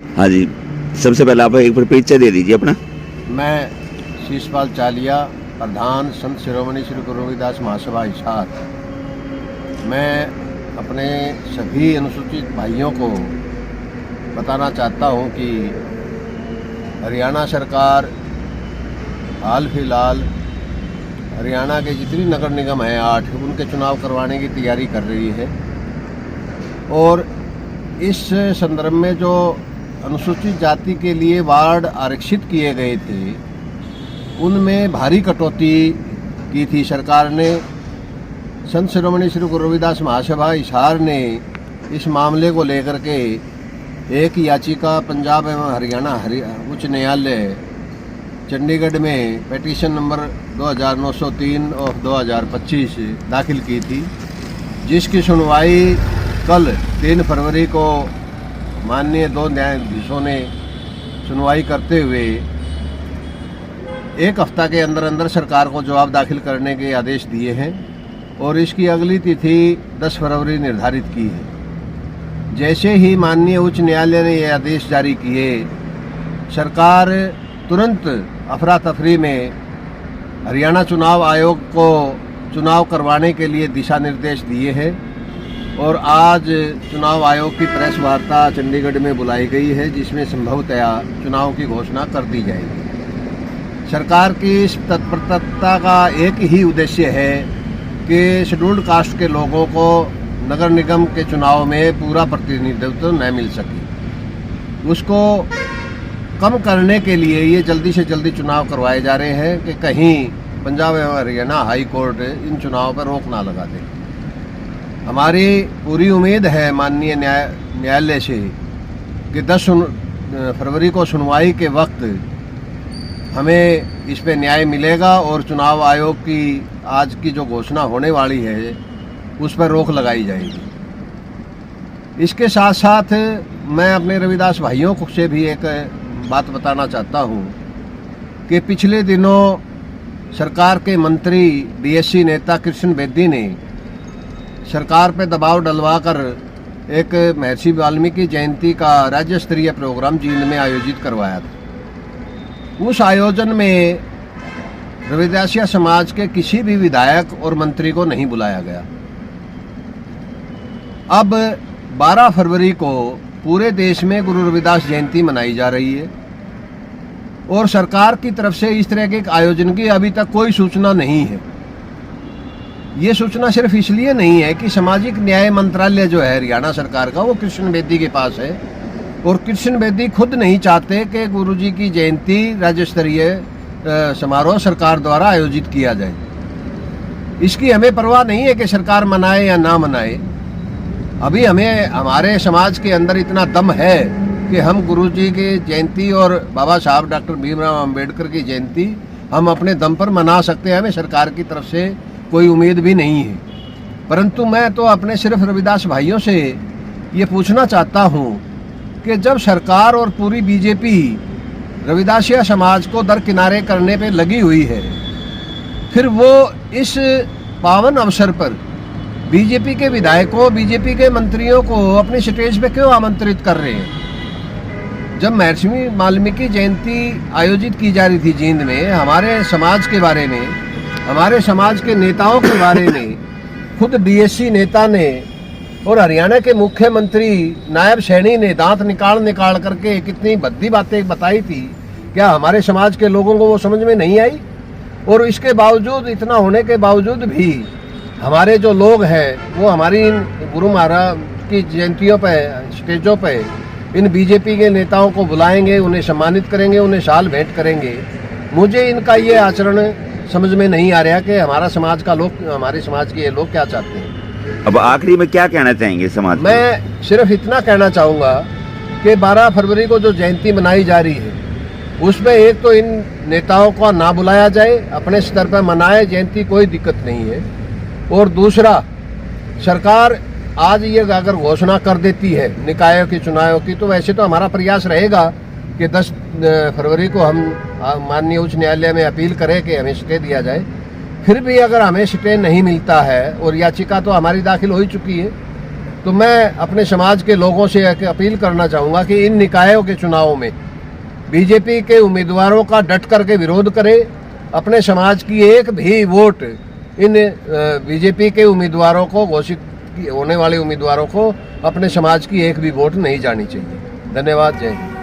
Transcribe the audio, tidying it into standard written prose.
हाँ जी, सबसे पहले आप एक बार परिचय दे दीजिए अपना। मैं शीशपाल चालिया, प्रधान संत शिरोमणि श्री गुरु रविदास महासभा हिसार। मैं अपने सभी अनुसूचित भाइयों को बताना चाहता हूं कि हरियाणा सरकार हाल फिलहाल हरियाणा के जितनी नगर निगम हैं 8 उनके चुनाव करवाने की तैयारी कर रही है। और इस संदर्भ में जो अनुसूचित जाति के लिए वार्ड आरक्षित किए गए थे उनमें भारी कटौती की थी सरकार ने। संत शिरोमणि श्री गुरु रविदास महासभा हिसार ने इस मामले को लेकर के एक याचिका पंजाब एवं हरियाणा उच्च न्यायालय चंडीगढ़ में पिटीशन नंबर 2903 ऑफ 2025 दाखिल की थी, जिसकी सुनवाई कल 3 फरवरी को माननीय 2 न्यायाधीशों ने सुनवाई करते हुए 1 हफ्ता के अंदर अंदर सरकार को जवाब दाखिल करने के आदेश दिए हैं और इसकी अगली तिथि 10 फरवरी निर्धारित की है। जैसे ही माननीय उच्च न्यायालय ने यह आदेश जारी किए, सरकार तुरंत अफरा तफरी में हरियाणा चुनाव आयोग को चुनाव करवाने के लिए दिशा निर्देश दिए हैं और आज चुनाव आयोग की प्रेस वार्ता चंडीगढ़ में बुलाई गई है, जिसमें संभवतया चुनाव की घोषणा कर दी जाएगी। सरकार की इस तत्परता का एक ही उद्देश्य है कि शेड्यूल्ड कास्ट के लोगों को नगर निगम के चुनाव में पूरा प्रतिनिधित्व न मिल सके, उसको कम करने के लिए ये जल्दी से जल्दी चुनाव करवाए जा रहे हैं कि कहीं पंजाब एवं हरियाणा हाई कोर्ट इन चुनावों पर रोक ना लगा दे। हमारी पूरी उम्मीद है माननीय न्यायालय से कि 10 फरवरी को सुनवाई के वक्त हमें इस पे न्याय मिलेगा और चुनाव आयोग की आज की जो घोषणा होने वाली है उस पर रोक लगाई जाएगी। इसके साथ साथ मैं अपने रविदास भाइयों से भी एक बात बताना चाहता हूँ कि पिछले दिनों सरकार के मंत्री बीएससी नेता कृष्ण बेदी ने सरकार पर दबाव डलवाकर एक महर्षि वाल्मीकि जयंती का राज्य स्तरीय प्रोग्राम जींद में आयोजित करवाया था। उस आयोजन में रविदासिया समाज के किसी भी विधायक और मंत्री को नहीं बुलाया गया। अब 12 फरवरी को पूरे देश में गुरु रविदास जयंती मनाई जा रही है और सरकार की तरफ से इस तरह के आयोजन की अभी तक कोई सूचना नहीं है। ये सूचना सिर्फ इसलिए नहीं है कि सामाजिक न्याय मंत्रालय जो है हरियाणा सरकार का वो कृष्ण बेदी के पास है और कृष्ण बेदी खुद नहीं चाहते कि गुरुजी की जयंती राज्य स्तरीय समारोह सरकार द्वारा आयोजित किया जाए। इसकी हमें परवाह नहीं है कि सरकार मनाए या ना मनाए। अभी हमें हमारे समाज के अंदर इतना दम है कि हम गुरुजी की जयंती और बाबा साहब डॉक्टर भीमराव अंबेडकर की जयंती हम अपने दम पर मना सकते हैं। हमें सरकार की तरफ से कोई उम्मीद भी नहीं है। परंतु मैं तो अपने सिर्फ रविदास भाइयों से ये पूछना चाहता हूँ कि जब सरकार और पूरी बीजेपी रविदासिया समाज को दरकिनारे करने पे लगी हुई है, फिर वो इस पावन अवसर पर बीजेपी के विधायकों, बीजेपी के मंत्रियों को अपने स्टेज पे क्यों आमंत्रित कर रहे हैं? जब महर्षि वाल्मीकि जयंती आयोजित की जा रही थी जींद में, हमारे समाज के बारे में, हमारे समाज के नेताओं के बारे में खुद बीएससी नेता ने और हरियाणा के मुख्यमंत्री नायब सैनी ने दांत निकाल करके कितनी भद्दी बातें बताई थी। क्या हमारे समाज के लोगों को वो समझ में नहीं आई? और इसके बावजूद, इतना होने के बावजूद भी हमारे जो लोग हैं वो हमारी गुरु महाराज की जयंतियों पर, स्टेजों पर इन बीजेपी के नेताओं को बुलाएंगे, उन्हें सम्मानित करेंगे, उन्हें शाल भेंट करेंगे। मुझे इनका ये आचरण समझ में नहीं आ रहा कि हमारे समाज के ये लोग क्या चाहते हैं। अब आखिरी में क्या कहना चाहेंगे समाज? मैं सिर्फ इतना कहना चाहूँगा कि 12 फरवरी को जो जयंती मनाई जा रही है उसमें एक तो इन नेताओं को ना बुलाया जाए, अपने स्तर पर मनाए जयंती, कोई दिक्कत नहीं है। और दूसरा, सरकार आज ये अगर घोषणा कर देती है निकायों के चुनावों की, तो वैसे तो हमारा प्रयास रहेगा कि 10 फरवरी को हम माननीय उच्च न्यायालय में अपील करें कि हमें स्टे दिया जाए। फिर भी अगर हमें स्टे नहीं मिलता है, और याचिका तो हमारी दाखिल हो ही चुकी है, तो मैं अपने समाज के लोगों से एक अपील करना चाहूँगा कि इन निकायों के चुनावों में बीजेपी के उम्मीदवारों का डट करके विरोध करे। अपने समाज की एक भी वोट इन बीजेपी के उम्मीदवारों को, घोषित होने वाले उम्मीदवारों को अपने समाज की एक भी वोट नहीं जानी चाहिए। धन्यवाद। जय हिंद।